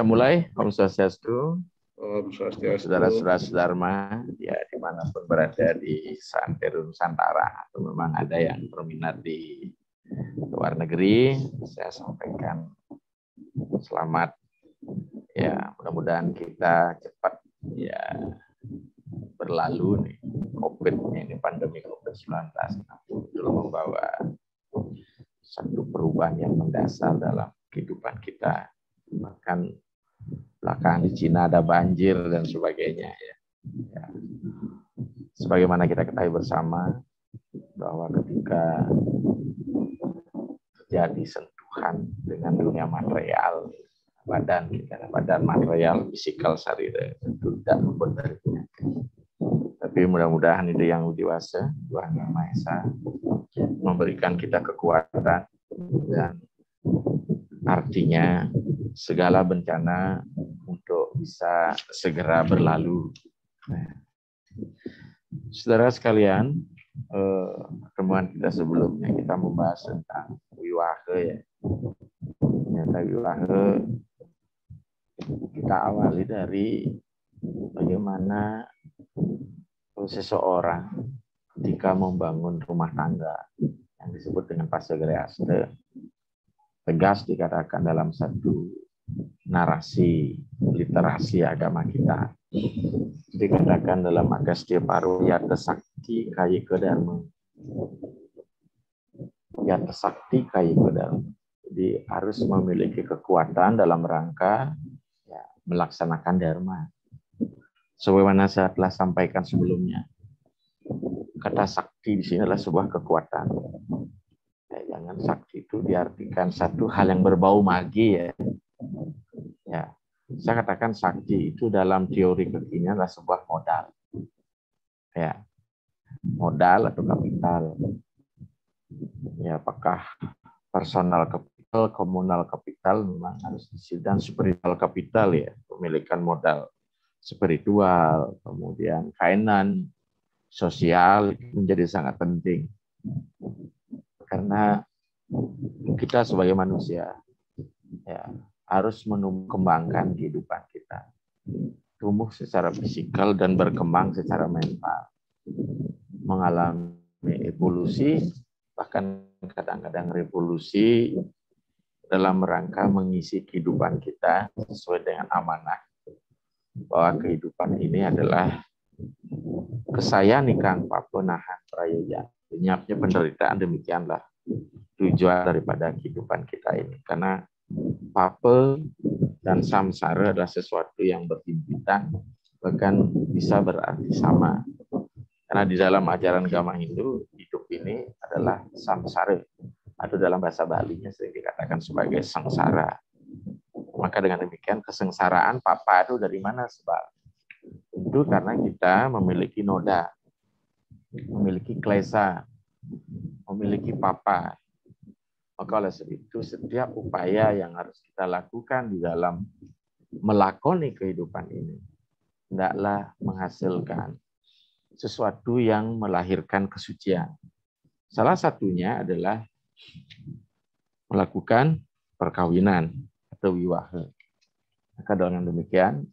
kita mulai. Om Swastiastu. Om Swastiastu. Saudara-saudara Dharma, ya dimanapun berada di Santero Nusantara, atau memang ada yang berminat di luar negeri, saya sampaikan selamat. Ya, mudah-mudahan kita cepat ya berlalu nih COVID ini, pandemi COVID-19 betul membawa satu perubahan yang mendasar dalam kehidupan kita. Bahkan belakangan di Cina ada banjir dan sebagainya ya. Ya. Sebagaimana kita ketahui bersama bahwa ketika terjadi sentuhan dengan dunia material, badan material, fisikal, sarira itu tidak luput dari penyakit. Tapi mudah-mudahan itu yang dewasa, Tuhan Yang Maha Esa memberikan kita kekuatan, dan artinya segala bencana untuk bisa segera berlalu. Saudara sekalian, pertemuan kita sebelumnya kita membahas tentang wiwahe ya. Ternyata wiwahe kita awali dari bagaimana seseorang ketika membangun rumah tangga yang disebut dengan pasagreaste, tegas dikatakan dalam satu narasi literasi agama kita, dikatakan dalam Agastya Paru yata sakti kaya dharma. Yata sakti kaya dharma. Jadi harus memiliki kekuatan dalam rangka ya, melaksanakan dharma. Sebagaimana saya telah sampaikan sebelumnya, kata sakti di sini adalah sebuah kekuatan. Ya, jangan sakti itu diartikan satu hal yang berbau magi ya. Ya, saya katakan sakti itu dalam teori kekinian adalah sebuah modal. Ya, modal atau kapital. Ya, apakah personal kapital, komunal kapital memang harus diisi, dan spiritual kapital ya, pemilikan modal spiritual, kemudian kainan sosial menjadi sangat penting. Karena kita sebagai manusia ya harus kembangkan kehidupan kita. Tumbuh secara fisikal dan berkembang secara mental. Mengalami evolusi, bahkan kadang-kadang revolusi dalam rangka mengisi kehidupan kita sesuai dengan amanah. Bahwa kehidupan ini adalah kesayanikang papenahan prayoja. Lenyapnya penderitaan, demikianlah tujuan daripada kehidupan kita ini. Karena pape dan samsara adalah sesuatu yang berhimpitan, bahkan bisa berarti sama. Karena di dalam ajaran agama Hindu, hidup ini adalah samsara, atau dalam bahasa Balinya sering dikatakan sebagai sangsara. Maka dengan demikian kesengsaraan papa itu dari mana sebab? Tentu karena kita memiliki noda, memiliki klesa, memiliki papa. Maka oleh sebab itu setiap upaya yang harus kita lakukan di dalam melakoni kehidupan ini hendaklah menghasilkan sesuatu yang melahirkan kesucian. Salah satunya adalah melakukan perkawinan atau wiwahe. Maka dengan demikian,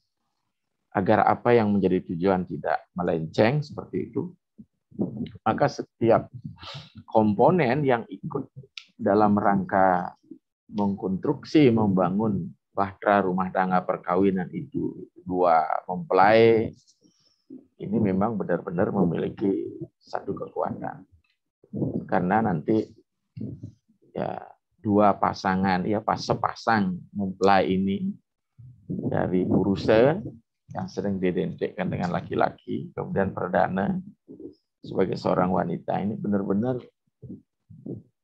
agar apa yang menjadi tujuan tidak melenceng seperti itu, maka setiap komponen yang ikut dalam rangka mengkonstruksi, membangun bahtera rumah tangga perkawinan itu, dua mempelai, ini memang benar-benar memiliki satu kekuatan. Karena nanti ya dua pasangan, ya sepasang mempelai ini dari purusa yang sering diidentikan dengan laki-laki, kemudian perdana sebagai seorang wanita, ini benar-benar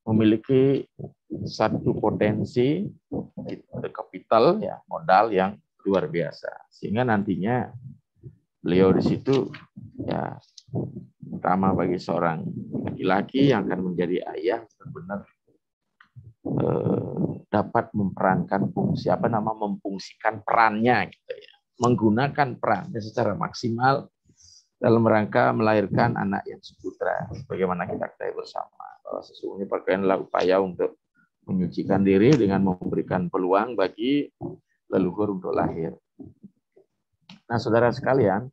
memiliki satu potensi kapital ya, modal yang luar biasa, sehingga nantinya beliau di situ ya pertama bagi seorang laki-laki yang akan menjadi ayah benar-benar dapat memperankan fungsi memfungsikan perannya gitu ya, menggunakan perannya secara maksimal dalam rangka melahirkan anak yang seputra. Bagaimana kita ketahui bersama bahwa sesungguhnya perkawinan adalah upaya untuk menyucikan diri dengan memberikan peluang bagi leluhur untuk lahir. Nah, saudara sekalian,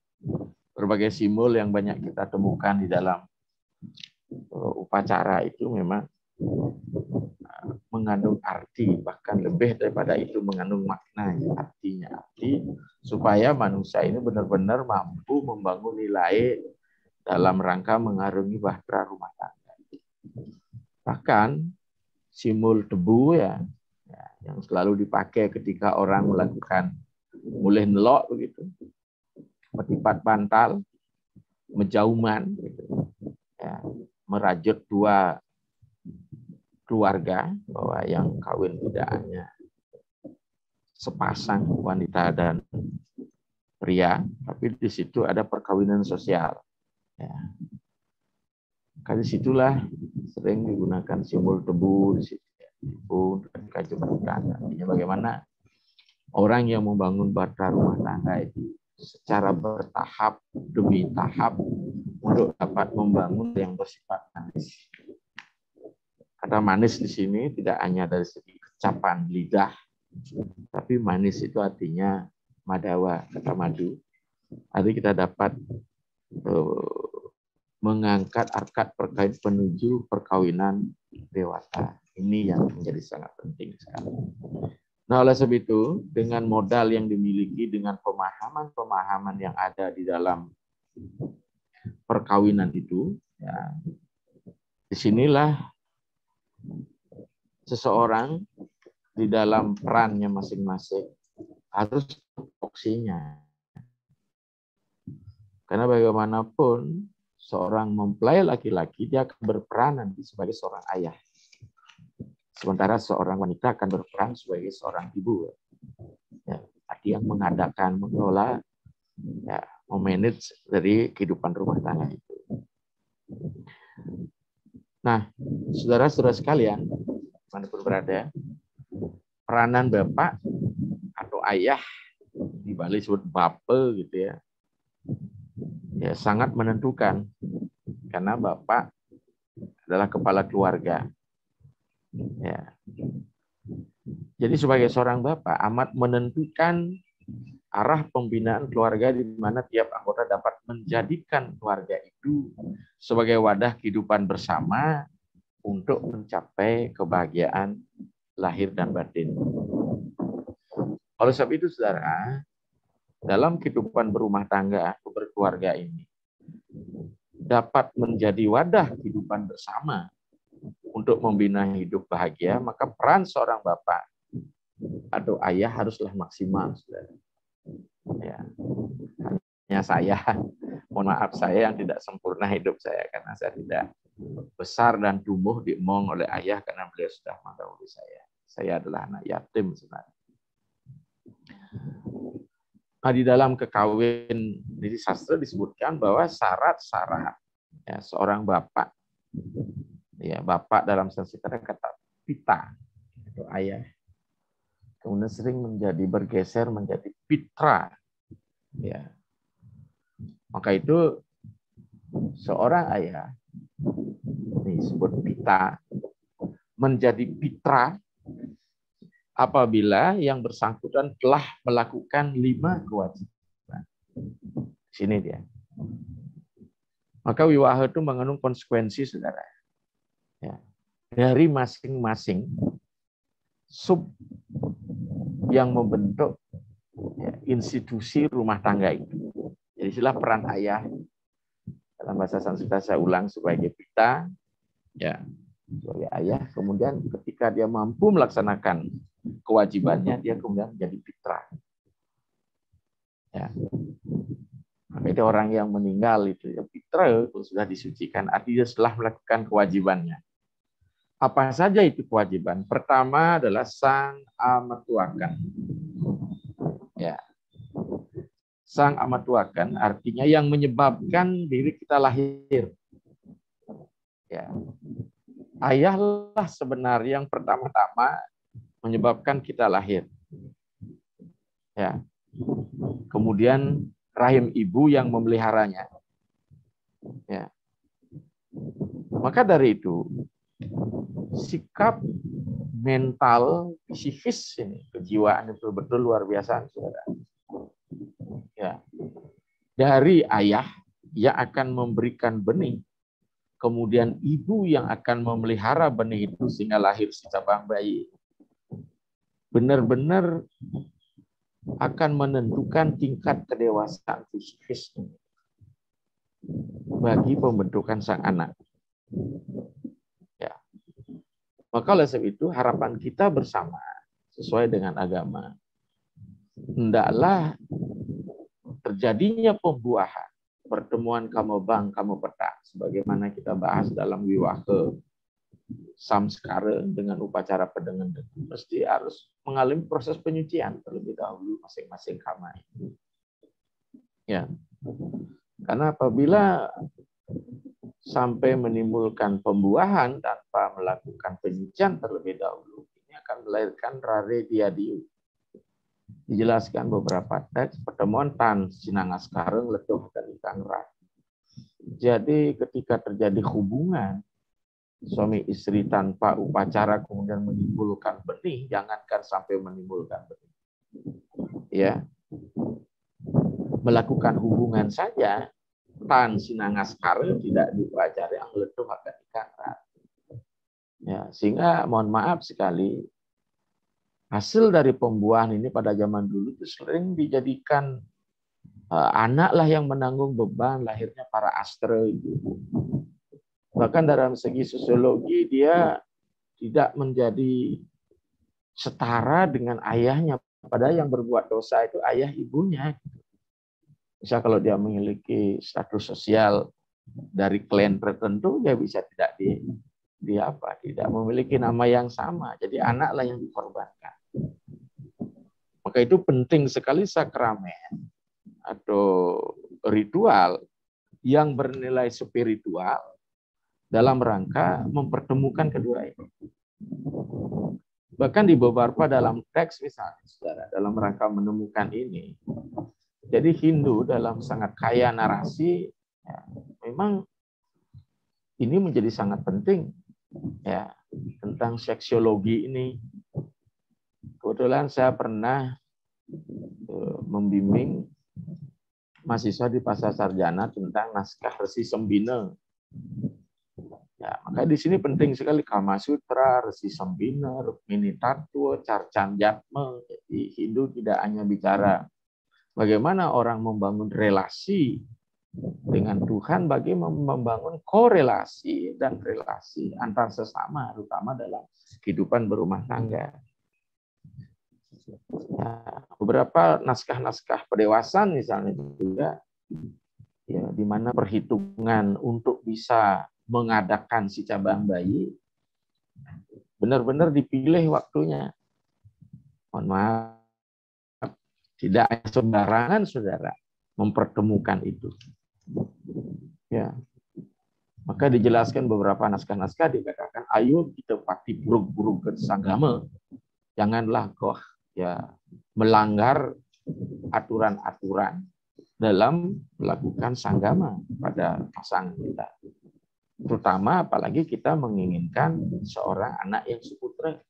berbagai simbol yang banyak kita temukan di dalam upacara itu memang mengandung arti, bahkan lebih daripada itu mengandung makna. Artinya supaya manusia ini benar-benar mampu membangun nilai dalam rangka mengarungi bahtera rumah tangga. Bahkan simbol debu ya yang selalu dipakai ketika orang melakukan mulih nelok begitu, petipat bantal, menjauman, gitu. Ya, merajut dua keluarga, bahwa yang kawin tidak hanya sepasang wanita dan pria, tapi di situ ada perkawinan sosial. Ya. Karena disitulah sering digunakan simbol tebu di situ. Tebu ketika jembatan. Artinya bagaimana orang yang membangun bahtera rumah tangga itu secara bertahap demi tahap untuk dapat membangun yang bersifat manis. Kata manis di sini tidak hanya dari segi kecapan lidah, tapi manis itu artinya madawa, kata madu. Artinya kita dapat mengangkat akad perkawin menuju perkawinan dewasa. Ini yang menjadi sangat penting sekali. Nah, oleh sebab itu, dengan modal yang dimiliki, dengan pemahaman-pemahaman yang ada di dalam perkawinan itu, ya, disinilah seseorang di dalam perannya masing-masing harus tupoksinya. Karena bagaimanapun seorang mempelai laki-laki dia akan berperan nanti sebagai seorang ayah. Sementara seorang wanita akan berperan sebagai seorang ibu. Ya, arti yang mengadakan, mengelola, ya, memanage dari kehidupan rumah tangga itu. Nah, saudara-saudara sekalian, dimanapun berada, peranan bapak atau ayah, di Bali disebut bape gitu ya, ya sangat menentukan, karena bapak adalah kepala keluarga. Ya. Jadi sebagai seorang bapak amat menentukan arah pembinaan keluarga di mana tiap anggota dapat menjadikan keluarga itu sebagai wadah kehidupan bersama untuk mencapai kebahagiaan lahir dan batin. Oleh sebab itu, saudara, dalam kehidupan berumah tangga atau berkeluarga ini dapat menjadi wadah kehidupan bersama untuk membina hidup bahagia, maka peran seorang bapak atau ayah haruslah maksimal, saudara. Ya. Hanya saya, mohon maaf saya yang tidak sempurna hidup saya, karena saya tidak besar dan tumbuh diemong oleh ayah karena beliau sudah mendahului saya. Saya adalah anak yatim sebenarnya. Nah, di dalam kekawin di sastra disebutkan bahwa syarat-syarat ya, seorang bapak, ya bapak dalam sanskrit kata pita atau ayah, kemudian sering bergeser menjadi pitra, ya. Maka itu seorang ayah disebut pita menjadi pitra apabila yang bersangkutan telah melakukan 5 kewajiban. Sini dia. Maka wiwaha itu mengandung konsekuensi, saudara. Ya. Dari masing-masing sub yang membentuk ya, institusi rumah tangga itu. Jadi istilah peran ayah dalam bahasa Sanskerta saya ulang sebagai pita, ya sebagai ayah. Kemudian ketika dia mampu melaksanakan kewajibannya, dia kemudian menjadi pitra. Ya. Maka itu orang yang meninggal itu ya pitra sudah disucikan, artinya setelah melakukan kewajibannya. Apa saja itu kewajiban? Pertama adalah sang amatuakan. Ya. Sang amatuakan artinya yang menyebabkan diri kita lahir. Ya. Ayahlah sebenarnya yang pertama-tama menyebabkan kita lahir. Ya. Kemudian rahim ibu yang memeliharanya. Ya. Maka dari itu sikap mental, psikis ini, kejiwaan itu betul luar biasa, saudara. Ya. Dari ayah yang akan memberikan benih, kemudian ibu yang akan memelihara benih itu sehingga lahir si cabang bayi. Benar-benar akan menentukan tingkat kedewasaan psikis bagi pembentukan sang anak. Ya. Maka oleh sebab itu harapan kita bersama sesuai dengan agama, hendaklah terjadinya pembuahan, pertemuan kamu bang, kamu petang, sebagaimana kita bahas dalam Wiwahe Samskara dengan upacara pedengan, mesti harus mengalami proses penyucian terlebih dahulu masing-masing kamar. Ya, karena apabila sampai menimbulkan pembuahan tanpa melakukan penyucian terlebih dahulu, ini akan melahirkan rare diadiu. Dijelaskan beberapa teks, pertemuan tan sinangas kareng letuh dan ikan rat. Jadi ketika terjadi hubungan suami istri tanpa upacara kemudian menimbulkan benih, jangankan sampai menimbulkan benih. Ya. Melakukan hubungan saja tan sinangas kareng tidak diupacari yang letuh akan ikan rat. Ya, sehingga mohon maaf sekali, hasil dari pembuahan ini pada zaman dulu itu sering dijadikan anaklah yang menanggung beban lahirnya para astra itu. Bahkan dalam segi sosiologi dia tidak menjadi setara dengan ayahnya. Padahal yang berbuat dosa itu ayah ibunya. Misal kalau dia memiliki status sosial dari klan tertentu, dia bisa tidak tidak memiliki nama yang sama. Jadi anaklah yang dikorbankan. Maka itu penting sekali sakramen atau ritual yang bernilai spiritual dalam rangka mempertemukan kedua ini. Bahkan di beberapa dalam teks misalnya, saudara, dalam rangka menemukan ini. Jadi Hindu dalam sangat kaya narasi, ya, memang ini menjadi sangat penting, ya, tentang seksiologi ini. Kebetulan saya pernah membimbing mahasiswa di Pasar Sarjana tentang naskah Resi Sembina. Ya, maka di sini penting sekali Kama Sutra, Resi Sembina, Rukmini Tattva, Carcan Jatma. Jadi Hindu tidak hanya bicara bagaimana orang membangun relasi dengan Tuhan, bagaimana membangun korelasi dan relasi antar sesama, terutama dalam kehidupan berumah tangga. Ya, beberapa naskah-naskah pendewasaan misalnya juga, ya, di mana perhitungan untuk bisa mengadakan si cabang bayi benar-benar dipilih waktunya. Mohon maaf, tidak sembarangan saudara mempertemukan itu. Ya. Maka dijelaskan beberapa naskah-naskah dikatakan ayo kita pati buruk-buruk ke sanggama. Janganlah kau ya melanggar aturan-aturan dalam melakukan sanggama pada pasangan kita. Terutama apalagi kita menginginkan seorang anak yang seputra.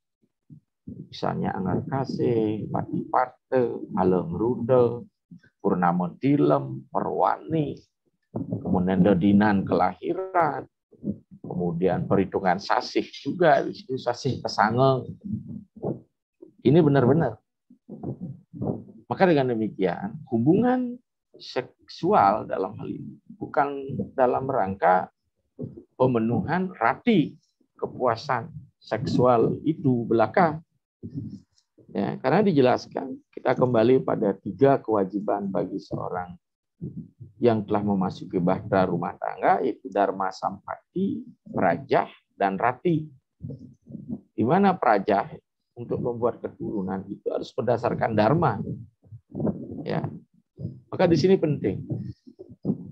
Misalnya Anggar Kasih, Pati Parte, Alem Rude, Purnama Tilem, Perwani, kemudian dedinan kelahiran, kemudian perhitungan sasih juga, di situ sasih pesangeng. Ini benar-benar. Maka dengan demikian, hubungan seksual dalam hal ini bukan dalam rangka pemenuhan rati kepuasan seksual itu belaka. Ya, karena dijelaskan, kita kembali pada 3 kewajiban bagi seorang yang telah memasuki bahtera rumah tangga, yaitu Dharma Sampati, Prajah, dan Rati. Di mana Prajah untuk membuat keturunan itu harus berdasarkan Dharma. Ya. Maka di sini penting.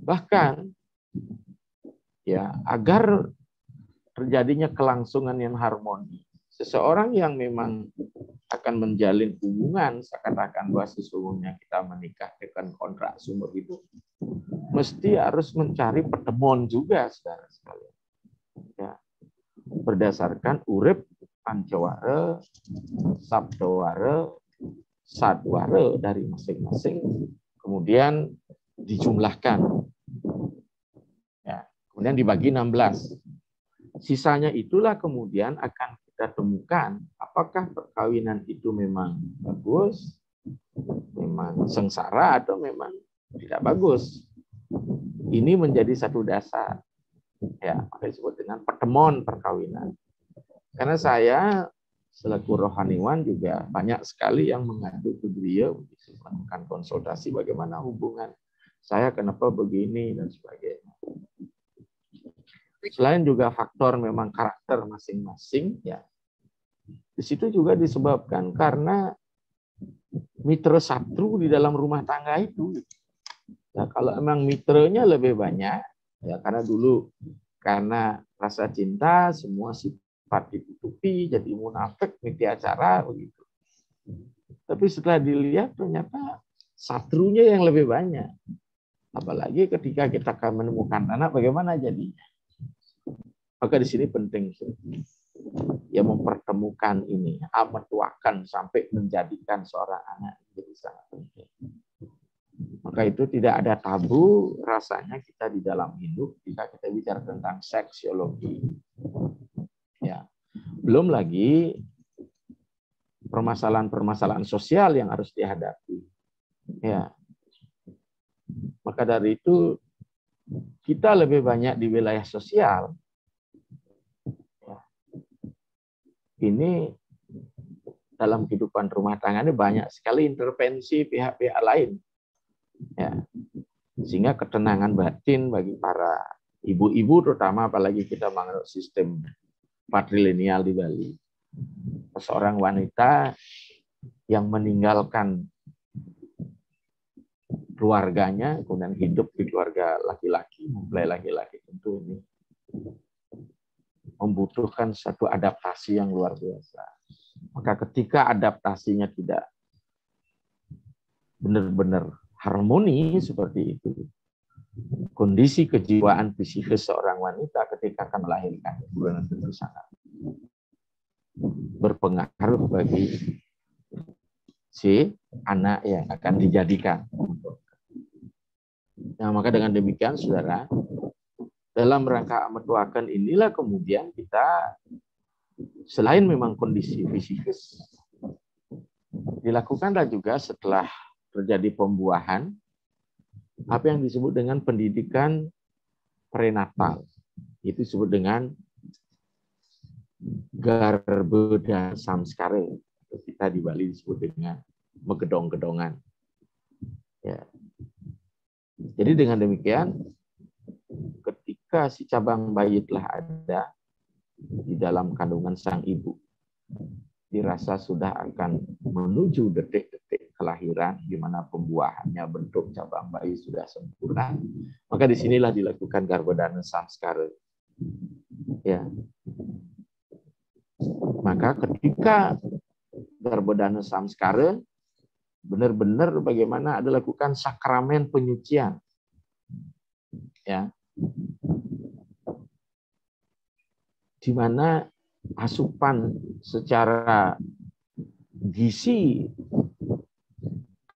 Bahkan ya, agar terjadinya kelangsungan yang harmoni, seseorang yang memang akan menjalin hubungan seakan-akan bahwa sesungguhnya kita menikah dengan kontrak seumur hidup, mesti harus mencari pertemuan juga, saudara sekalian. Ya. Berdasarkan urip pancawara, sabdawara, sadwara dari masing-masing, kemudian dijumlahkan. Ya, kemudian dibagi 16. Sisanya itulah kemudian akan kita temukan apakah perkawinan itu memang bagus, memang sengsara, atau memang tidak bagus. Ini menjadi satu dasar. Ya, maka disebut dengan pertemuan perkawinan. Karena saya selaku rohaniwan juga banyak sekali yang mengadu ke beliau untuk melakukan konsultasi bagaimana hubungan saya, kenapa begini dan sebagainya. Selain juga faktor memang karakter masing-masing, ya di situ juga disebabkan karena mitra satru di dalam rumah tangga itu. Ya, kalau emang mitranya lebih banyak, ya karena dulu karena rasa cinta semua sifat ditutupi, jadi munafik, mitia-cara begitu. Tapi setelah dilihat ternyata satrunya yang lebih banyak. Apalagi ketika kita akan menemukan anak, bagaimana jadinya? Maka di sini penting ya mempertemukan ini, ametuakan sampai menjadikan seorang anak menjadi sangat penting. Maka itu tidak ada tabu rasanya kita di dalam hidup jika kita bicara tentang seksiologi. Ya, belum lagi permasalahan-permasalahan sosial yang harus dihadapi. Ya, maka dari itu kita lebih banyak di wilayah sosial. Ini dalam kehidupan rumah tangga ini banyak sekali intervensi pihak-pihak lain. Ya, sehingga ketenangan batin bagi para ibu-ibu terutama, apalagi kita menganut sistem patrilineal di Bali. Seorang wanita yang meninggalkan keluarganya, kemudian hidup di keluarga laki-laki, mempelai laki-laki, tentu ini membutuhkan satu adaptasi yang luar biasa. Maka ketika adaptasinya tidak benar-benar harmoni seperti itu, kondisi kejiwaan psikis seorang wanita ketika akan melahirkan kemudian tentu sangat berpengaruh bagi si anak yang akan dijadikan. Nah, maka dengan demikian, saudara, dalam rangka ametuakan inilah kemudian kita, selain memang kondisi fisikis, dilakukanlah juga setelah terjadi pembuahan, apa yang disebut dengan pendidikan prenatal. Itu disebut dengan Garbodana Samskara. Kita di Bali disebut dengan megedong-gedongan. Ya. Jadi dengan demikian, ketika si cabang bayi telah ada di dalam kandungan sang ibu, dirasa sudah akan menuju detik-detik kelahiran, di mana pembuahannya bentuk cabang bayi sudah sempurna, maka disinilah dilakukan Garbodana Samskara. Ya. Maka ketika Garbodana Samskara, benar-benar bagaimana ada lakukan sakramen penyucian. Ya. Di mana asupan secara gizi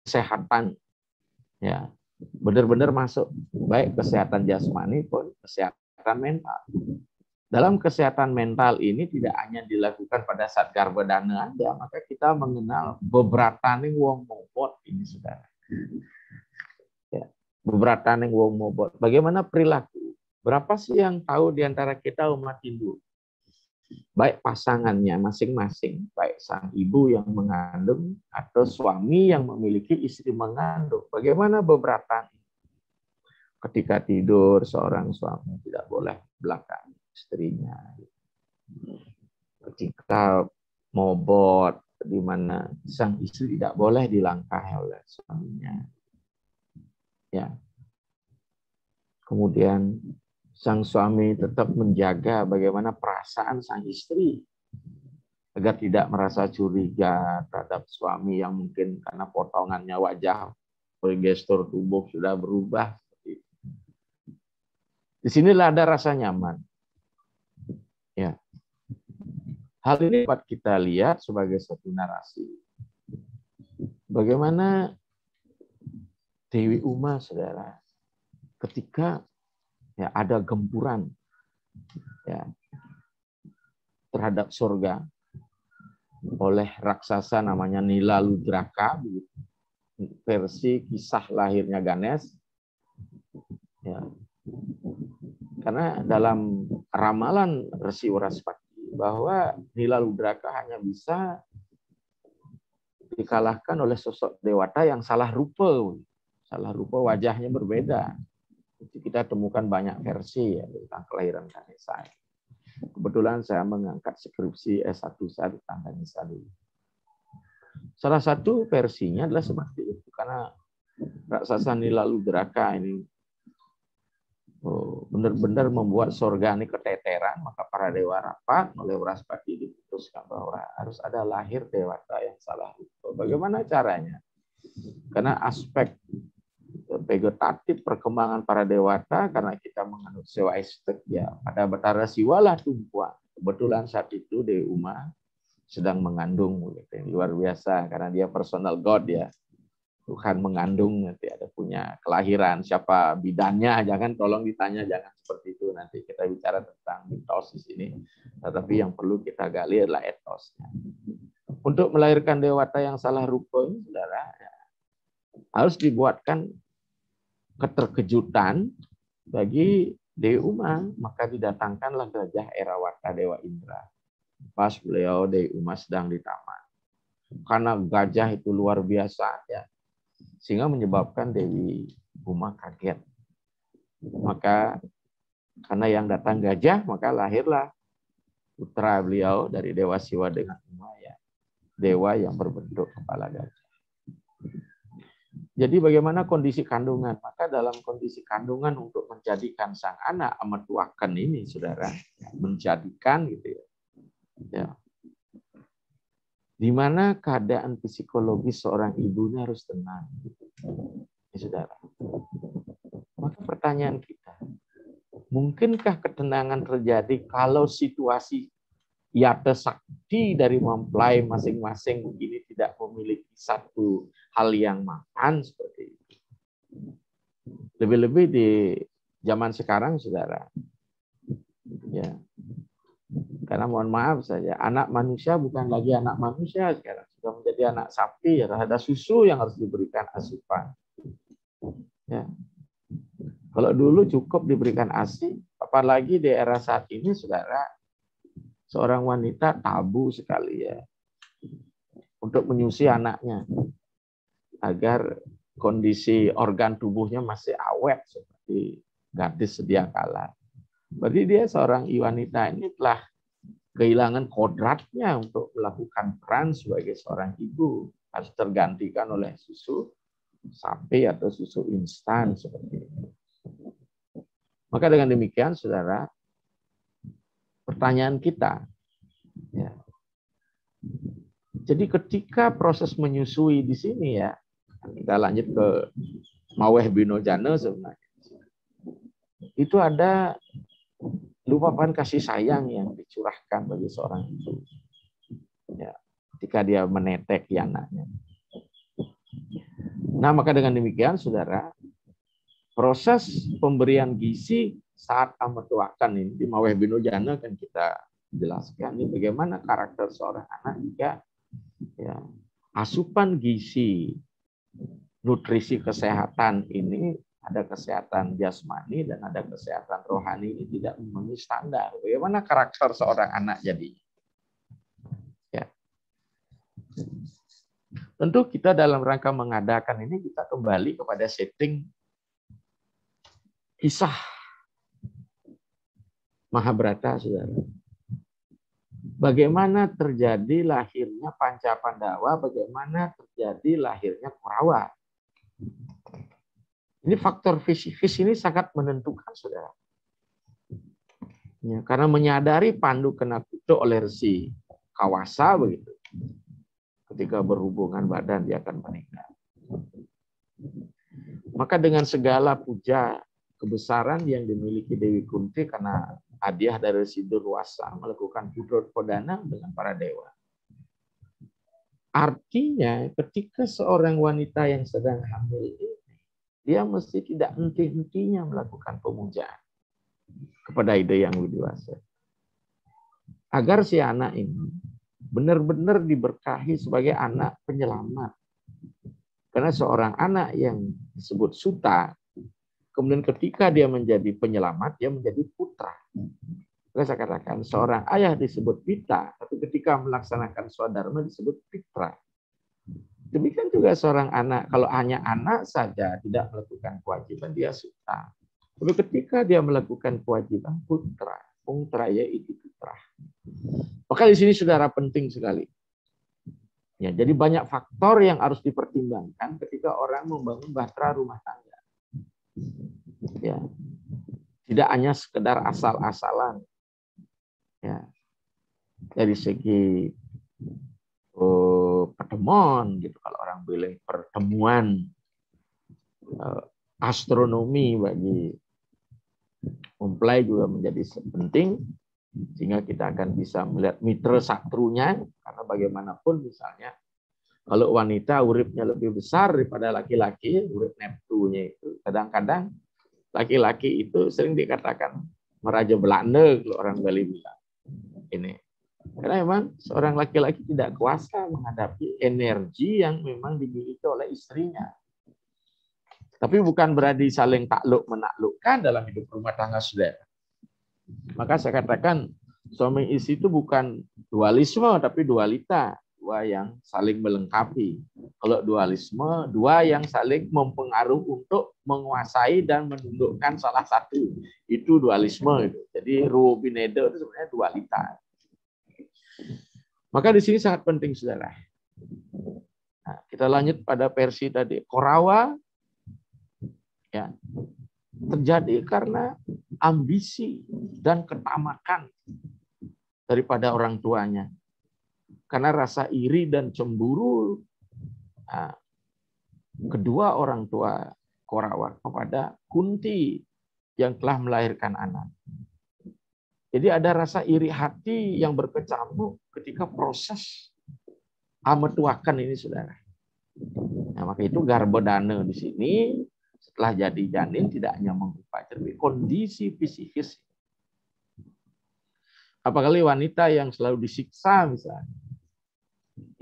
kesehatan ya benar-benar masuk, baik kesehatan jasmani pun kesehatan mental. Dalam kesehatan mental ini tidak hanya dilakukan pada saat Garbodana aja, maka kita mengenal bebrataning wong mobot ini, saudara. Ya, bebrataning wong mobot. Bagaimana perilaku? Berapa sih yang tahu di antara kita umat Hindu? Baik pasangannya masing-masing, baik sang ibu yang mengandung atau suami yang memiliki istri mengandung. Bagaimana bebrataning? Ketika tidur, seorang suami tidak boleh belakang istrinya. Ketika mobot, di mana sang istri tidak boleh dilangkahi oleh suaminya. Ya. Kemudian sang suami tetap menjaga bagaimana perasaan sang istri agar tidak merasa curiga terhadap suami yang mungkin karena potongannya wajah, gestur tubuh sudah berubah. Di sinilah ada rasa nyaman. Ya. Hal ini dapat kita lihat sebagai satu narasi. Bagaimana Dewi Uma, saudara, ketika ya, ada gempuran ya, terhadap surga oleh raksasa namanya Nilaludraka, versi kisah lahirnya Ganesh. Ya. Karena dalam ramalan Resi Uraspati bahwa Nilaludraka hanya bisa dikalahkan oleh sosok dewata yang salah rupa. Salah rupa, wajahnya berbeda. Itu kita temukan banyak versi ya, tentang kelahiran Ganesha. Kebetulan saya mengangkat skripsi S1 saya tentang Ganesha dulu. Salah satu versinya adalah seperti itu, karena raksasa Nilaludraka ini benar-benar membuat surga ini keteteran, maka para dewa rapat oleh Uraspati diputuskan bahwa harus ada lahir dewata yang salah rupa. Bagaimana caranya? Karena aspek vegetatif perkembangan para dewata, karena kita menganut Sewa Estek ya, pada Batara Siwalah tumpuan. Kebetulan saat itu Dewi Uma sedang mengandung, gitu. Luar biasa karena dia personal God ya. Tuhan mengandung, nanti ada punya kelahiran, siapa bidannya, jangan tolong ditanya, jangan seperti itu, nanti kita bicara tentang mitos di sini. Tetapi yang perlu kita gali adalah etosnya. Untuk melahirkan dewata yang salah rupa ini, saudara, ya, harus dibuatkan keterkejutan bagi Dewi Uma, maka didatangkanlah gajah Erawata Dewa Indra. Pas beliau Dewi Uma sedang di taman. Karena gajah itu luar biasa ya, sehingga menyebabkan Dewi Uma kaget. Maka karena yang datang gajah, maka lahirlah putra beliau dari Dewa Siwa dengan Uma ya, dewa yang berbentuk kepala gajah. Jadi bagaimana kondisi kandungan? Maka dalam kondisi kandungan untuk menjadikan sang anak ametuaken ini, saudara, menjadikan gitu ya. Ya. Di mana keadaan psikologis seorang ibunya harus tenang, ya, saudara. Maka pertanyaan kita, mungkinkah ketenangan terjadi kalau situasi yata sakti dari mempelai masing-masing begini tidak memiliki satu hal yang mapan seperti itu? Lebih-lebih di zaman sekarang, saudara. Ya. Karena mohon maaf saja, anak manusia bukan lagi anak manusia sekarang, sudah menjadi anak sapi. Ya, ada susu yang harus diberikan asupan. Ya. Kalau dulu cukup diberikan ASI, apalagi di era saat ini, saudara, seorang wanita tabu sekali ya untuk menyusui anaknya agar kondisi organ tubuhnya masih awet seperti gadis sedia kala. Berarti dia seorang wanita ini telah kehilangan kodratnya untuk melakukan peran sebagai seorang ibu, harus tergantikan oleh susu sapi atau susu instan seperti itu. Maka dengan demikian, saudara, pertanyaan kita, ya. Jadi ketika proses menyusui di sini ya, kita lanjut ke Maweh Binojana sebenarnya. Itu ada lupakan kasih sayang yang dicurahkan bagi seorang ibu. Ya, ketika dia meneteki anaknya. Nah, maka dengan demikian, saudara, proses pemberian gizi saat ametuaken ini di Maweh Binojana kan kita jelaskan ini bagaimana karakter seorang anak jika ya, asupan gizi, nutrisi kesehatan ini ada kesehatan jasmani dan ada kesehatan rohani ini tidak memenuhi standar. Bagaimana karakter seorang anak jadi? Ya. Tentu kita dalam rangka mengadakan ini kita kembali kepada setting kisah Mahabharata, saudara. Bagaimana terjadi lahirnya Panca Pandawa, bagaimana terjadi lahirnya Kurawa. Ini faktor fisikis ini sangat menentukan, saudara. Ya, karena menyadari Pandu kena kutuk oleh Resi Kawasa begitu. Ketika berhubungan badan dia akan meninggal. Maka dengan segala puja kebesaran yang dimiliki Dewi Kunti karena hadiah dari si Durwasa melakukan pudrot podana dengan para dewa. Artinya ketika seorang wanita yang sedang hamil ini, dia mesti tidak henti-hentinya melakukan pemujaan kepada Ida Yang Widiwasa. Agar si anak ini benar-benar diberkahi sebagai anak penyelamat. Karena seorang anak yang disebut Suta, kemudian ketika dia menjadi penyelamat, dia menjadi putra. Saya katakan, seorang ayah disebut Pita, tapi ketika melaksanakan swadharma disebut Pitra. Demikian juga seorang anak, kalau hanya anak saja tidak melakukan kewajiban, dia Suta. Tapi ketika dia melakukan kewajiban, putra. Putra yaitu putra. Maka di sini saudara penting sekali. Ya, jadi banyak faktor yang harus dipertimbangkan ketika orang membangun bahtera rumah tangga. Ya, tidak hanya sekedar asal-asalan. Ya, dari segi pertemuan gitu, kalau orang bilang pertemuan astronomi bagi mempelai juga menjadi penting, sehingga kita akan bisa melihat mitra satrunya, karena bagaimanapun misalnya kalau wanita uripnya lebih besar daripada laki-laki, urip Neptunya itu kadang-kadang laki-laki itu sering dikatakan meraja Belanda kalau orang Bali bilang. Ini karena memang seorang laki-laki tidak kuasa menghadapi energi yang memang dimiliki oleh istrinya. Tapi bukan berarti saling takluk menaklukkan dalam hidup rumah tangga, saudara. Maka saya katakan suami istri itu bukan dualisme tapi dualita, dua yang saling melengkapi. Kalau dualisme, dua yang saling mempengaruhi untuk menguasai dan menundukkan salah satu. Itu dualisme itu. Jadi Rubinedo itu sebenarnya dualita. Maka di sini sangat penting, saudara. Nah, kita lanjut pada versi tadi. Korawa ya, terjadi karena ambisi dan ketamakan daripada orang tuanya. Karena rasa iri dan cemburu kedua orang tua Korawa kepada Kunti yang telah melahirkan anak. Jadi ada rasa iri hati yang berkecamuk ketika proses ametuakan ini, saudara. Nah, maka itu Garbodana di sini setelah jadi janin tidak hanya mengubah tapi kondisi psikis. Apalagi wanita yang selalu disiksa misalnya.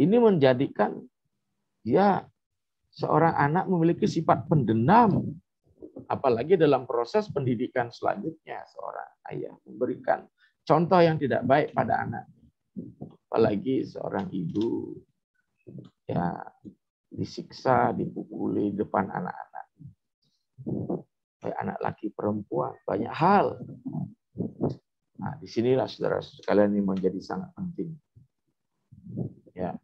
Ini menjadikan dia seorang anak memiliki sifat pendendam. Apalagi dalam proses pendidikan selanjutnya, seorang ayah memberikan contoh yang tidak baik pada anak. Apalagi seorang ibu ya disiksa, dipukuli depan anak-anak. Baik anak laki perempuan, banyak hal. Nah, disinilah saudara sekalian ini menjadi sangat penting. Ya.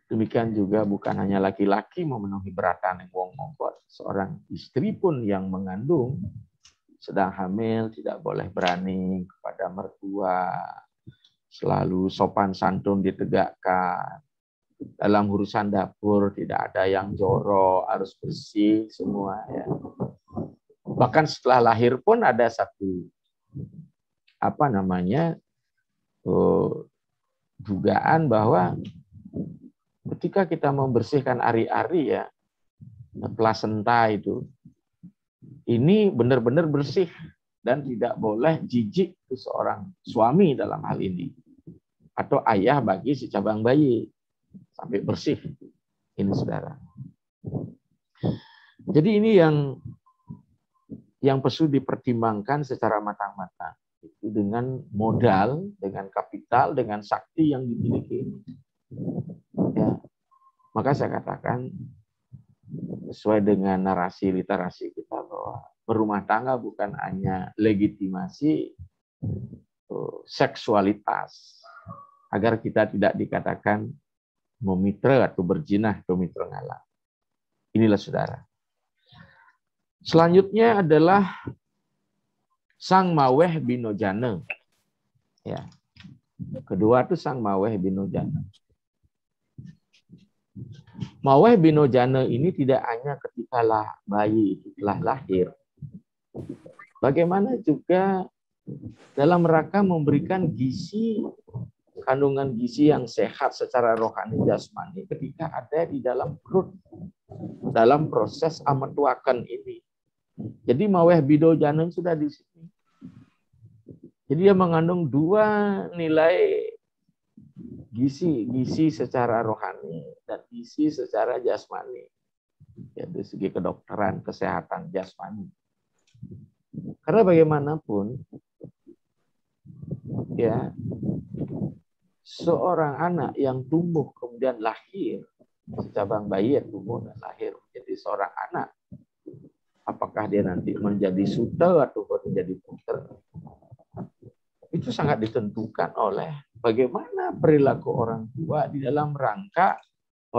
Demikian juga bukan hanya laki-laki memenuhi beratan yang wong mongkot, seorang istri pun yang mengandung sedang hamil tidak boleh berani kepada mertua, selalu sopan santun ditegakkan. Dalam urusan dapur tidak ada yang jorok, harus bersih semua ya. Bahkan setelah lahir pun ada satu dugaan bahwa ketika kita membersihkan ari-ari ya, plasenta itu, ini benar-benar bersih dan tidak boleh jijik ke seorang suami dalam hal ini. Atau ayah bagi si cabang bayi. Sampai bersih. Ini saudara. Jadi ini yang perlu dipertimbangkan secara matang-matang. Itu dengan modal, dengan kapital, dengan sakti yang dimiliki. Ya. Maka saya katakan sesuai dengan narasi literasi kita bahwa berumah tangga bukan hanya legitimasi seksualitas agar kita tidak dikatakan memitra atau berjinah atau mitra ngalah. Inilah saudara. Selanjutnya adalah Sang Maweh Binojana. Ya. Kedua itu Sang Maweh Binojana. Maweh Binojana ini tidak hanya ketika bayi itu telah lahir. Bagaimana juga dalam rangka memberikan gizi, kandungan gizi yang sehat secara rohani jasmani ketika ada di dalam perut dalam proses ametuaken ini. Jadi maweh bido janeng sudah di sini. Jadi dia mengandung dua nilai gizi secara rohani dan gizi secara jasmani. Ya, dari segi kedokteran, kesehatan jasmani. Karena bagaimanapun ya, seorang anak yang tumbuh kemudian lahir, secabang bayi yang tumbuh dan lahir menjadi seorang anak, apakah dia nanti menjadi sutta atau menjadi putra, itu sangat ditentukan oleh bagaimana perilaku orang tua di dalam rangka,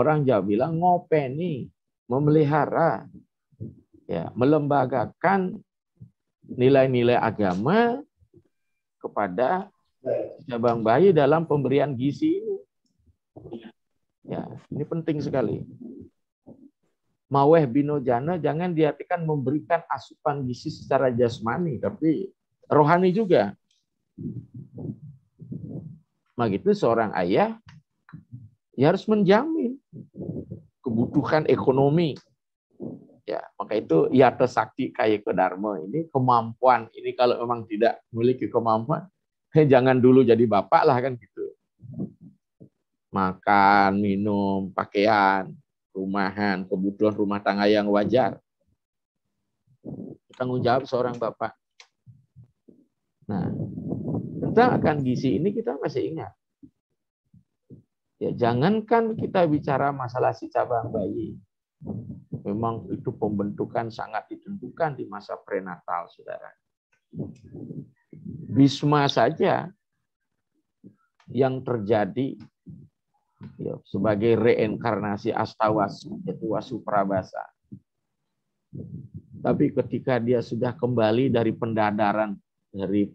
orang Jawa bilang ngopeni, memelihara, ya, melembagakan nilai-nilai agama kepada cabang bayi dalam pemberian gizi ini. Ya, ini penting sekali. Maweh bino jana jangan diartikan memberikan asupan gizi secara jasmani, tapi rohani juga. Begitu seorang ayah ya harus menjamin kebutuhan ekonomi. Ya, maka itu yata sakti kaya kedharma ini, kemampuan ini kalau memang tidak memiliki kemampuan, jangan dulu jadi bapak lah kan gitu. Makan, minum, pakaian, rumahan, kebutuhan rumah tangga yang wajar. Tanggung jawab seorang bapak. Nah, tentang akan gizi ini kita masih ingat. Ya, jangankan kita bicara masalah si cabang bayi. Memang itu pembentukan sangat ditentukan di masa prenatal, saudara. Bisma saja yang terjadi ya, sebagai reinkarnasi Astawasu, yaitu Wasu Prabasa. Tapi ketika dia sudah kembali dari pendadaran dari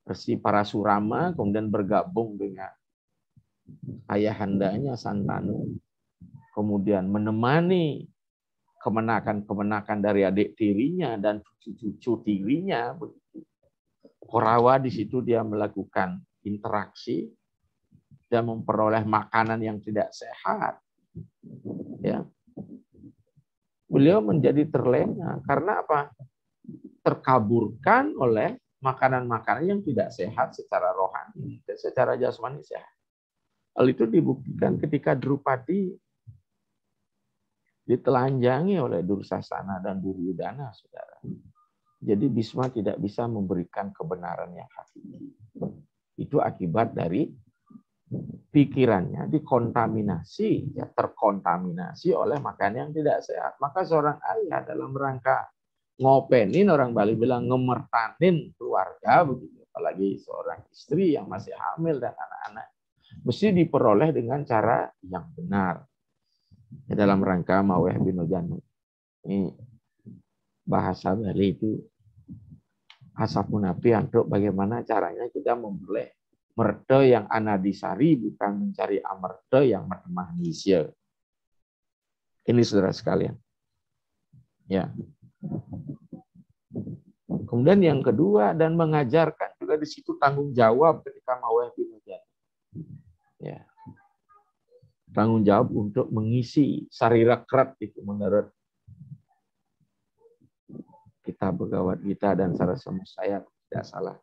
Resi Parasurama, kemudian bergabung dengan ayahandanya Santanu, kemudian menemani kemenakan-kemenakan dari adik tirinya dan cucu-cucu tirinya. Korawa di situ dia melakukan interaksi dan memperoleh makanan yang tidak sehat. Ya. Beliau menjadi terlena karena apa? Terkaburkan oleh makanan-makanan yang tidak sehat secara rohani dan secara jasmani sehat. Hal itu dibuktikan ketika Drupadi ditelanjangi oleh Dursasana dan Duryudana, saudara. Jadi Bisma tidak bisa memberikan kebenaran yang hakiki. Itu akibat dari pikirannya dikontaminasi, ya, terkontaminasi oleh makanan yang tidak sehat. Maka seorang ayah dalam rangka ngopenin, orang Bali bilang ngemertanin keluarga, begitu. Apalagi seorang istri yang masih hamil dan anak-anak, mesti diperoleh dengan cara yang benar. Dalam rangka maweh bino janu. Ini bahasa Bali itu asapunapi untuk bagaimana caranya kita memperoleh merda yang anadisari, bukan mencari amerda yang mahnisya. Ini saudara sekalian. Ya. Kemudian yang kedua, dan mengajarkan juga di situ tanggung jawab ketika maweh bino janu. Ya. Tanggung jawab untuk mengisi sarira krat itu menurut kitab Bhagavad Gita dan Sarasama saya tidak salah.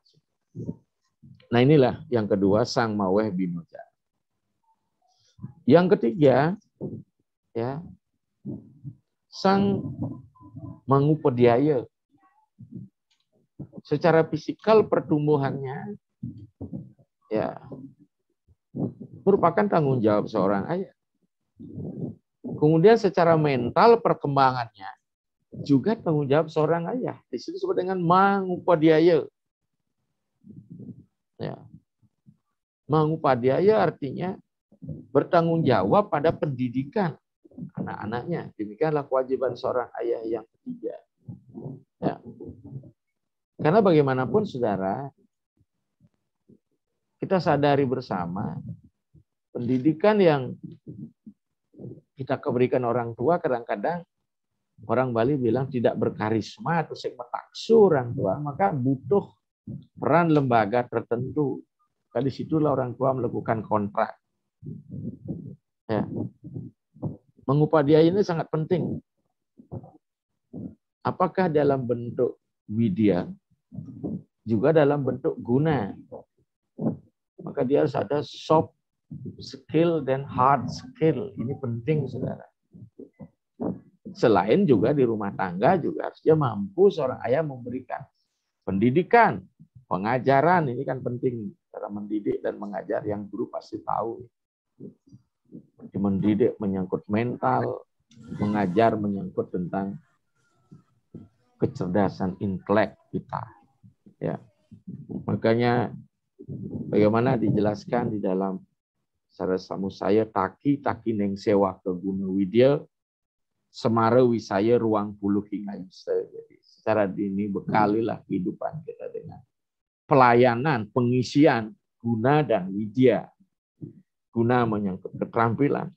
Nah inilah yang kedua, sang maweh bino janu. Yang ketiga, ya, sang mangupadiaya. Secara fisikal pertumbuhannya ya merupakan tanggung jawab seorang ayah. Kemudian secara mental perkembangannya juga tanggung jawab seorang ayah. Di situ disebut dengan mangupadiaya. Ya. Mangupadiaya artinya bertanggung jawab pada pendidikan anak-anaknya. Demikianlah kewajiban seorang ayah yang ketiga. Ya. Karena bagaimanapun saudara, kita sadari bersama pendidikan yang kita berikan orang tua kadang-kadang orang Bali bilang tidak berkarisma atau sekmetaksu orang tua, maka butuh peran lembaga tertentu. Di situlah orang tua melakukan kontrak. Ya. Mengupah dia ini sangat penting. Apakah dalam bentuk widya, juga dalam bentuk guna. Maka dia harus ada soft skill dan hard skill. Ini penting, saudara. Selain juga di rumah tangga juga harusnya mampu seorang ayah memberikan pendidikan, pengajaran. Ini kan penting. Cara mendidik dan mengajar yang guru pasti tahu. Mendidik menyangkut mental, mengajar menyangkut tentang kecerdasan intelek kita. Ya. Makanya bagaimana dijelaskan di dalam Sarasamu saya taki neng sewa ke Gunung Widya semara wisaya ruang puluh hingga yusa. Jadi secara dini bekalilah kehidupan kita dengan pelayanan, pengisian guna dan widya. Guna menyangkut keterampilan.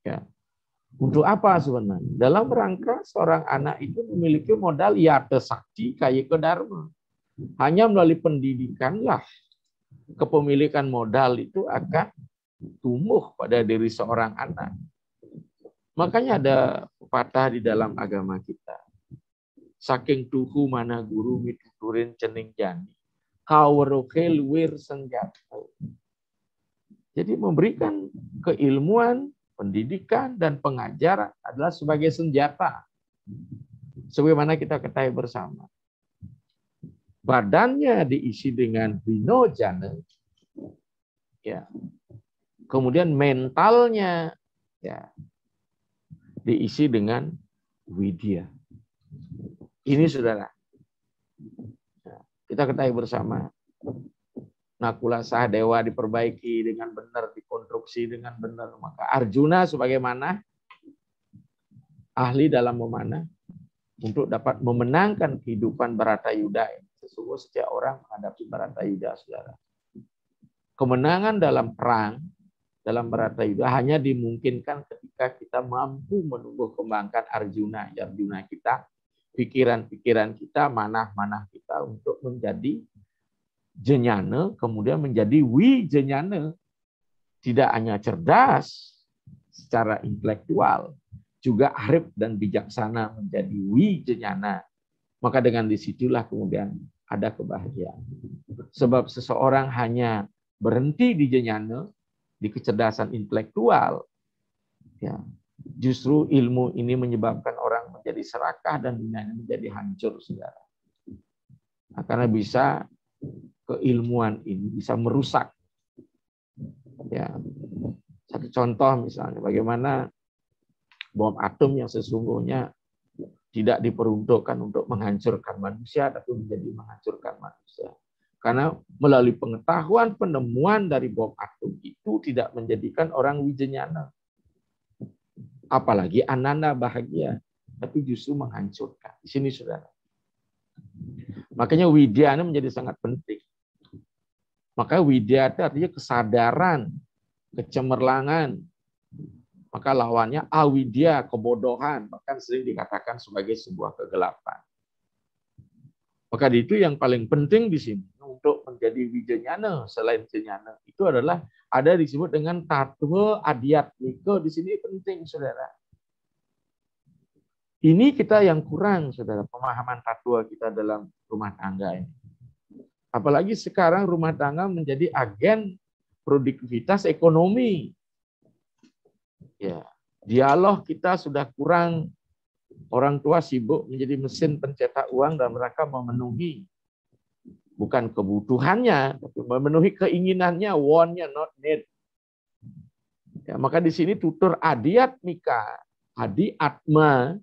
Ya. Untuk apa sebenarnya? Dalam rangka seorang anak itu memiliki modal yata sakti kaya ke dharma. Hanya melalui pendidikanlah kepemilikan modal itu akan tumbuh pada diri seorang anak. Makanya ada pepatah di dalam agama kita. Saking tuhu mana guru mituturin cening jani. Kawaroke luwir senjata. Jadi memberikan keilmuan, pendidikan, dan pengajaran adalah sebagai senjata. Sebagaimana kita ketahui bersama. Badannya diisi dengan winojana, ya. Kemudian mentalnya ya diisi dengan widya. Ini saudara. Kita ketahui bersama. Nakula Sahadewa diperbaiki dengan benar, dikonstruksi dengan benar. Maka Arjuna sebagaimana ahli dalam memanah untuk dapat memenangkan kehidupan Baratayuda. Sesungguhnya setiap orang menghadapi Baratayuda, saudara. Kemenangan dalam perang, dalam Baratayuda hanya dimungkinkan ketika kita mampu menumbuh kembangkan Arjuna kita, pikiran-pikiran kita, manah-manah kita untuk menjadi jenyana, kemudian menjadi wijenyana. Tidak hanya cerdas secara intelektual, juga arif dan bijaksana menjadi wijenyana. Maka dengan disitulah kemudian ada kebahagiaan. Sebab seseorang hanya berhenti di jenyana, di kecerdasan intelektual, ya, justru ilmu ini menyebabkan orang menjadi serakah dan dunianya menjadi hancur, saudara. Nah, karena bisa keilmuan ini bisa merusak. Ya, satu contoh misalnya bagaimana bom atom yang sesungguhnya tidak diperuntukkan untuk menghancurkan manusia, tapi menjadi menghancurkan manusia. Karena melalui pengetahuan penemuan dari bom atom itu tidak menjadikan orang wijenyana. Apalagi ananda bahagia, tapi justru menghancurkan. Di sini saudara. Makanya widya ini menjadi sangat penting. Maka widya itu artinya kesadaran, kecemerlangan. Maka lawannya awidya, kebodohan, bahkan sering dikatakan sebagai sebuah kegelapan. Maka itu yang paling penting di sini untuk menjadi wijenyana selain jenyana itu adalah ada disebut dengan tatwa adhyatmika. Di sini penting, saudara. Ini kita yang kurang, saudara, pemahaman tatwa kita dalam rumah tangga ini. Apalagi sekarang rumah tangga menjadi agen produktivitas ekonomi. Ya, dialog kita sudah kurang. Orang tua sibuk menjadi mesin pencetak uang dalam rangka memenuhi bukan kebutuhannya, tapi memenuhi keinginannya, want-nya, not need. Ya, maka di sini tutur adhyatmika, adi atma.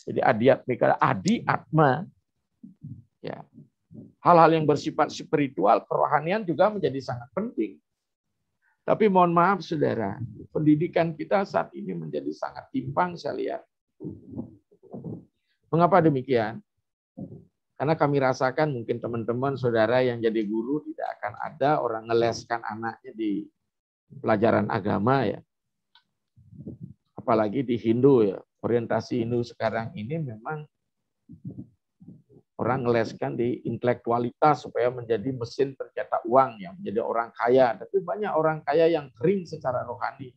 Jadi adhyatmika, adi atma. Ya. Hal-hal yang bersifat spiritual, kerohanian juga menjadi sangat penting. Tapi mohon maaf saudara, pendidikan kita saat ini menjadi sangat timpang saya lihat. Mengapa demikian? Karena kami rasakan mungkin teman-teman saudara yang jadi guru tidak akan ada orang ngeleskan anaknya di pelajaran agama ya. Apalagi di Hindu ya. Orientasi Hindu sekarang ini memang orang ngeleskan di intelektualitas supaya menjadi mesin pencetak uang, yang menjadi orang kaya. Tapi banyak orang kaya yang kering secara rohani.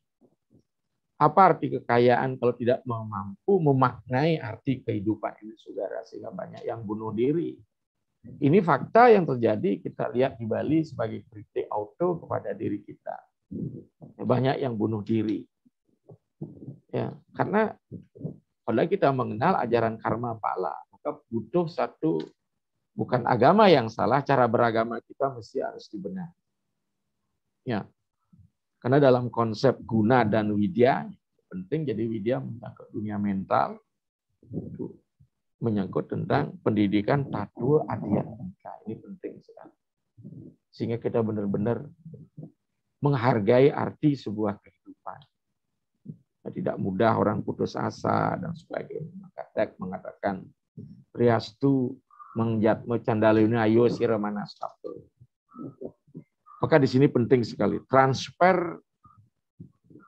Apa arti kekayaan kalau tidak mampu memaknai arti kehidupan ini, saudara? Sehingga banyak yang bunuh diri. Ini fakta yang terjadi, kita lihat di Bali sebagai kritik auto kepada diri kita. Banyak yang bunuh diri. Ya, karena kalau kita mengenal ajaran karma pala, maka butuh satu, bukan agama yang salah, cara beragama kita mesti harus dibenahi. Ya, karena dalam konsep guna dan widya penting, jadi widya menyangkut dunia mental, menyangkut tentang pendidikan tatua adhyatmika. Ini penting sekali. Sehingga kita benar-benar menghargai arti sebuah kehidupan. Tidak mudah orang putus asa dan sebagainya. Maka Tek mengatakan Priastu mengjatme candaluna ayo siremana stapel. Maka di sini penting sekali transfer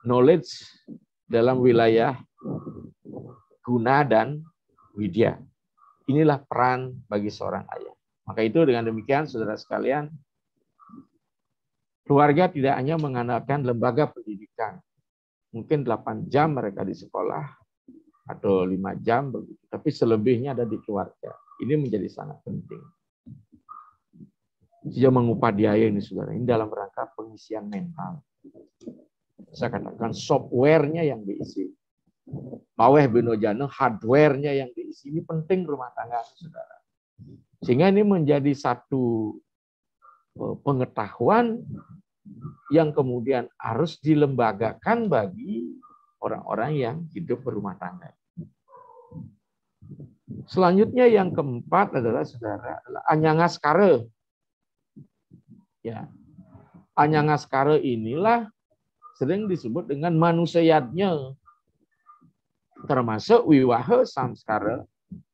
knowledge dalam wilayah guna dan widya. Inilah peran bagi seorang ayah. Maka itu dengan demikian saudara sekalian, keluarga tidak hanya mengandalkan lembaga pendidikan. Mungkin 8 jam mereka di sekolah atau 5 jam begitu, tapi selebihnya ada di keluarga. Ini menjadi sangat penting. Dia mengupayakan ini, saudara, ini dalam rangka pengisian mental. Saya katakan software-nya yang diisi. Maweh benojana hardware-nya yang diisi. Ini penting rumah tangga, saudara. Sehingga ini menjadi satu pengetahuan yang kemudian harus dilembagakan bagi orang-orang yang hidup berumah tangga. Selanjutnya yang keempat adalah, saudara, anyangaskara. Ya, anyangaskara inilah sering disebut dengan manusiatnya, termasuk wiwaha samskara,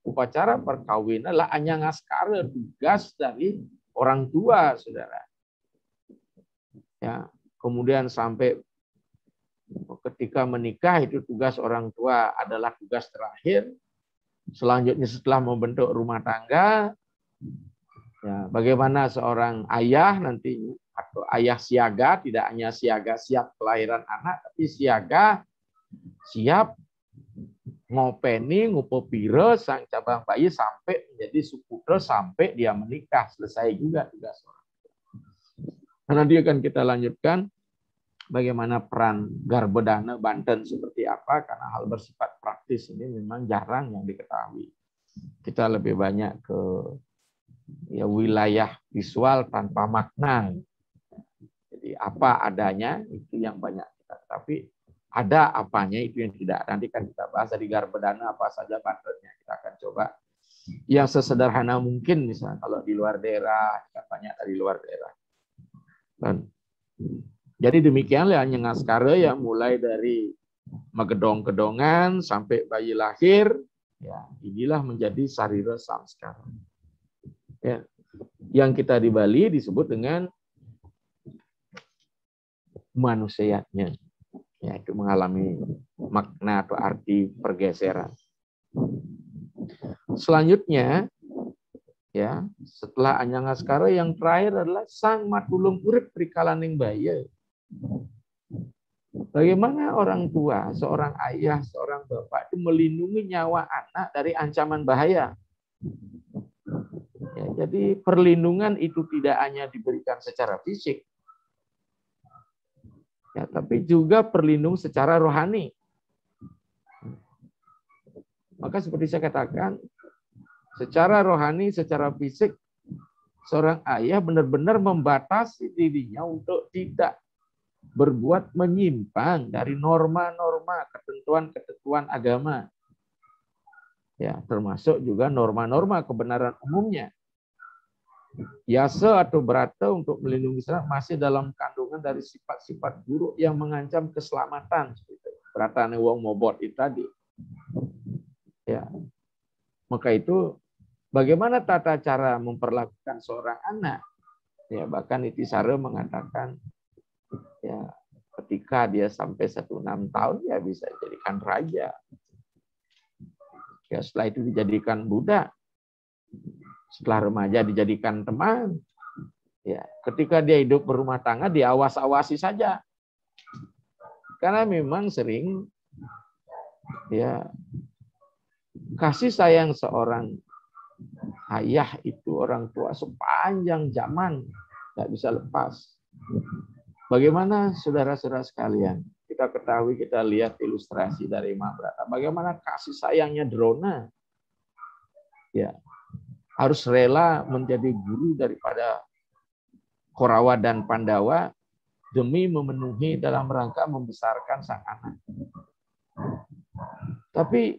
upacara perkawinan adalah anyangaskara, tugas dari orang tua, saudara. Ya, kemudian sampai ketika menikah itu tugas orang tua adalah tugas terakhir. Selanjutnya setelah membentuk rumah tangga, ya, bagaimana seorang ayah nanti atau ayah siaga, tidak hanya siaga siap kelahiran anak, tapi siaga siap ngopeni ngupopiro sang cabang bayi sampai menjadi suputra sampai dia menikah, selesai juga tugas orang. Nanti akan kita lanjutkan bagaimana peran Garbodana Banten seperti apa, karena hal bersifat praktis ini memang jarang yang diketahui. Kita lebih banyak ke ya wilayah visual tanpa makna. Jadi apa adanya itu yang banyak kita, tapi ada apanya itu yang tidak. Nanti kan kita bahas dari Garbodana apa saja Bantennya. Kita akan coba yang sesederhana mungkin, misalnya kalau di luar daerah, kita banyak dari luar daerah. Dan jadi demikianlah anyangaskara yang mulai dari megedong-gedongan sampai bayi lahir, ya inilah menjadi sarira samskara. Ya, yang kita di Bali disebut dengan manusiatnya, yaitu mengalami makna atau arti pergeseran. Selanjutnya, ya, setelah anyangaskara yang terakhir adalah sang matulung urip prikalaning baya. Bagaimana orang tua, seorang ayah, seorang bapak itu melindungi nyawa anak dari ancaman bahaya. Ya, jadi perlindungan itu tidak hanya diberikan secara fisik, ya, tapi juga perlindungan secara rohani. Maka seperti saya katakan, secara rohani, secara fisik, seorang ayah benar-benar membatasi dirinya untuk tidak berbuat menyimpang dari norma-norma, ketentuan-ketentuan agama. Ya, termasuk juga norma-norma kebenaran umumnya. Yasa atau berata untuk melindungi seorang masih dalam kandungan dari sifat-sifat buruk yang mengancam keselamatan. Berata wong mobot itu tadi. Ya. Maka itu bagaimana tata cara memperlakukan seorang anak? Ya, bahkan Itisara mengatakan, ya, ketika dia sampai 16 tahun ya bisa dijadikan raja. Ya, setelah itu dijadikan budak. Setelah remaja dijadikan teman. Ya, ketika dia hidup berumah tangga diawas-awasi saja. Karena memang sering ya kasih sayang seorang ayah itu orang tua sepanjang zaman nggak bisa lepas. Bagaimana saudara-saudara sekalian? Kita ketahui, kita lihat ilustrasi dari Mahabharata. Bagaimana kasih sayangnya Drona, ya harus rela menjadi guru daripada Korawa dan Pandawa demi memenuhi dalam rangka membesarkan sang anak. Tapi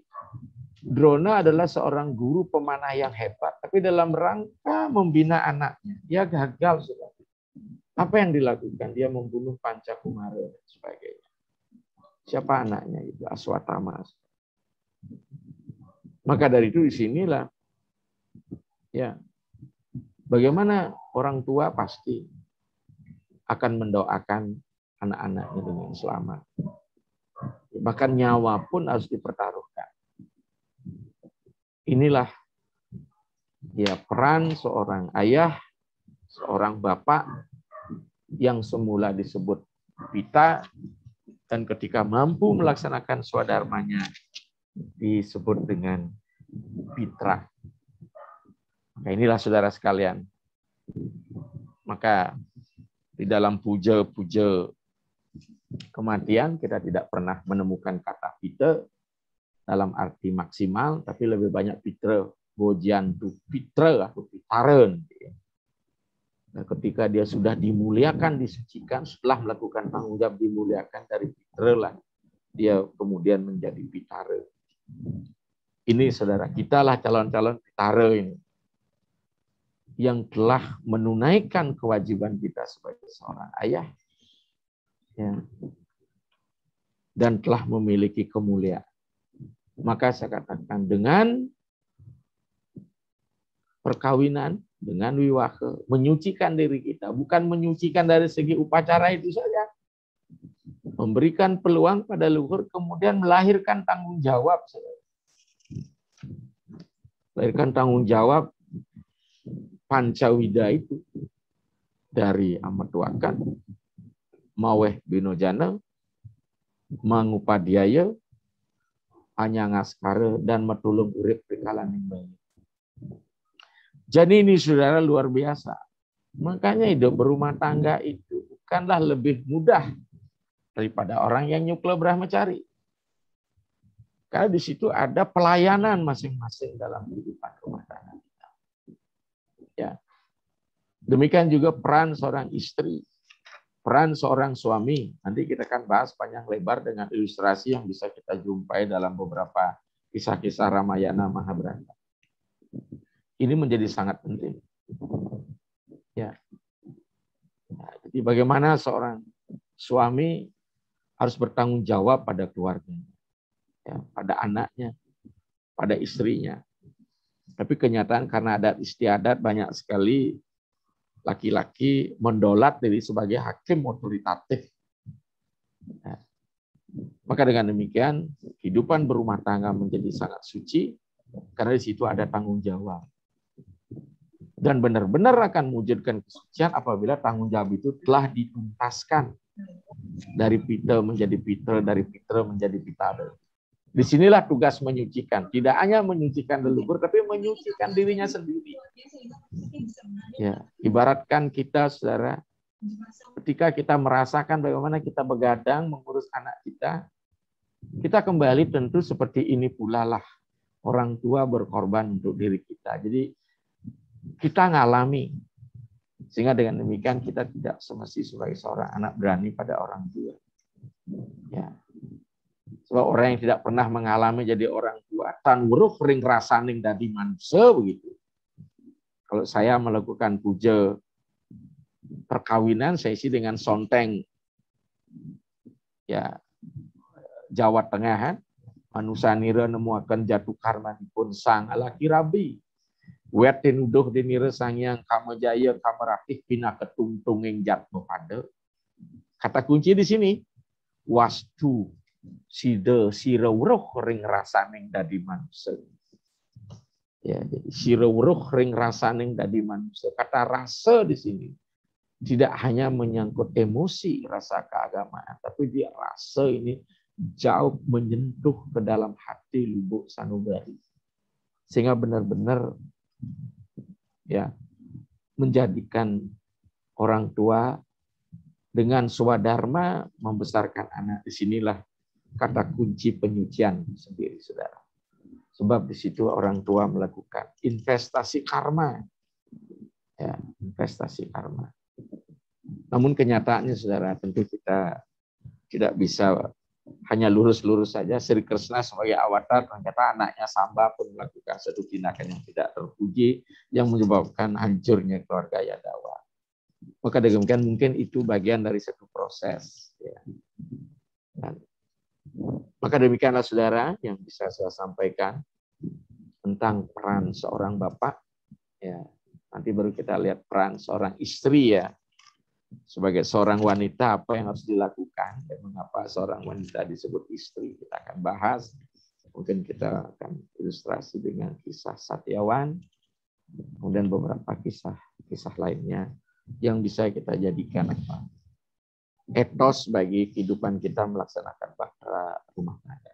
Drona adalah seorang guru pemanah yang hebat, tapi dalam rangka membina anaknya, dia gagal. Saudara. Apa yang dilakukan? Dia membunuh Pancakumara dan sebagainya. Siapa anaknya itu? Aswatama. Maka dari itu disinilah ya bagaimana orang tua pasti akan mendoakan anak-anaknya dengan selamat. Bahkan nyawa pun harus dipertaruhkan. Inilah ya peran seorang ayah, seorang bapak yang semula disebut pita dan ketika mampu melaksanakan swadharmanya disebut dengan pitra. Nah, inilah saudara sekalian. Maka di dalam puja-puja kematian kita tidak pernah menemukan kata pita dalam arti maksimal, tapi lebih banyak pitra, bojantu pitra atau pitaren. Nah, ketika dia sudah dimuliakan, disucikan, setelah melakukan tanggung jawab dimuliakan dari pitra lah, dia kemudian menjadi pitara. Ini saudara, kita lah calon-calon pitara ini yang telah menunaikan kewajiban kita sebagai seorang ayah, ya, dan telah memiliki kemuliaan. Maka saya katakan dengan perkawinan, dengan wiwaha, menyucikan diri kita, bukan menyucikan dari segi upacara itu saja, memberikan peluang pada leluhur, kemudian melahirkan tanggung jawab, melahirkan tanggung jawab Pancawida itu dari Amatwakan, Maweh Binojana, Mangupadhyaya, Anyangaskara, dan Matulung Urip Prikalaning Bayi. Jadi ini saudara luar biasa. Makanya hidup berumah tangga itu bukanlah lebih mudah daripada orang yang nyukla brahmacari. Karena di situ ada pelayanan masing-masing dalam kehidupan rumah tangga kita. Ya. Demikian juga peran seorang istri, peran seorang suami. Nanti kita akan bahas panjang lebar dengan ilustrasi yang bisa kita jumpai dalam beberapa kisah-kisah Ramayana Mahabharata. Ini menjadi sangat penting. Ya. Nah, jadi bagaimana seorang suami harus bertanggung jawab pada keluarganya, ya, pada anaknya, pada istrinya. Tapi kenyataan karena adat istiadat banyak sekali laki-laki mendolat diri sebagai hakim otoritatif. Ya. Maka dengan demikian kehidupan berumah tangga menjadi sangat suci karena di situ ada tanggung jawab. Dan benar-benar akan mewujudkan kesucian apabila tanggung jawab itu telah dituntaskan. Dari pita menjadi pitra, dari pitra menjadi pitara. Disinilah tugas menyucikan. Tidak hanya menyucikan leluhur, tapi menyucikan dirinya sendiri. Ya, ibaratkan kita, saudara, ketika kita merasakan bagaimana kita begadang mengurus anak kita, kita kembali tentu seperti ini pula lah orang tua berkorban untuk diri kita. Jadi kita ngalami, sehingga dengan demikian kita tidak semesti sebagai seorang anak berani pada orang tua. Ya. Sebab orang yang tidak pernah mengalami jadi orang tua, tan weruh ring rasaning dadi manusia begitu. Kalau saya melakukan puja perkawinan, saya isi dengan sonteng, ya Jawa Tengah, manusanira nemuaken jatuh karmanipun sang alaki rabi. Wet tinuduh dinira sangyang kamajaya kameratih pina ketungtunging jatno pada. Kata kunci di sini, wastu sida sira weruh ring rasaning dadi manusia. Ya, jadi siruruh ring rasaning dadi manusia. Kata rasa di sini tidak hanya menyangkut emosi rasa keagamaan, tapi dia rasa ini jauh menyentuh ke dalam hati lubuk sanubari. Sehingga benar-benar ya menjadikan orang tua dengan swadharma membesarkan anak. Disinilah kata kunci penyucian sendiri, saudara. Sebab di situ orang tua melakukan investasi karma. Ya, investasi karma. Namun kenyataannya, saudara, tentu kita tidak bisa hanya lurus-lurus saja. Sri Krishna sebagai avatar, ternyata anaknya Samba pun melakukan satu tindakan yang tidak terpuji, yang menyebabkan hancurnya keluarga Yadawa. Maka demikian mungkin itu bagian dari satu proses. Ya. Dan maka demikianlah, saudara, yang bisa saya sampaikan tentang peran seorang bapak. Ya, nanti baru kita lihat peran seorang istri ya. Sebagai seorang wanita apa yang harus dilakukan dan mengapa seorang wanita disebut istri. Kita akan bahas. Mungkin kita akan ilustrasi dengan kisah Satyawan, kemudian beberapa kisah lainnya yang bisa kita jadikan etos bagi kehidupan kita melaksanakan bahtera rumah tangga.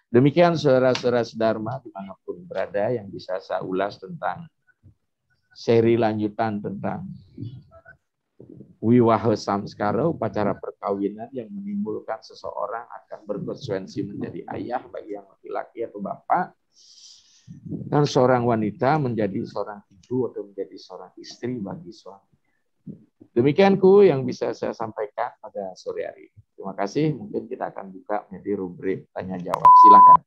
Demikian saudara-saudara Dharma dimanapun berada yang bisa saya ulas tentang seri lanjutan tentang Wiwaha Samskara, upacara perkawinan yang menimbulkan seseorang akan berkonsekuensi menjadi ayah bagi yang laki-laki atau bapak, dan seorang wanita menjadi seorang ibu atau menjadi seorang istri bagi suami. Demikianku yang bisa saya sampaikan pada sore hari ini. Terima kasih. Mungkin kita akan buka menjadi rubrik tanya jawab. Silakan.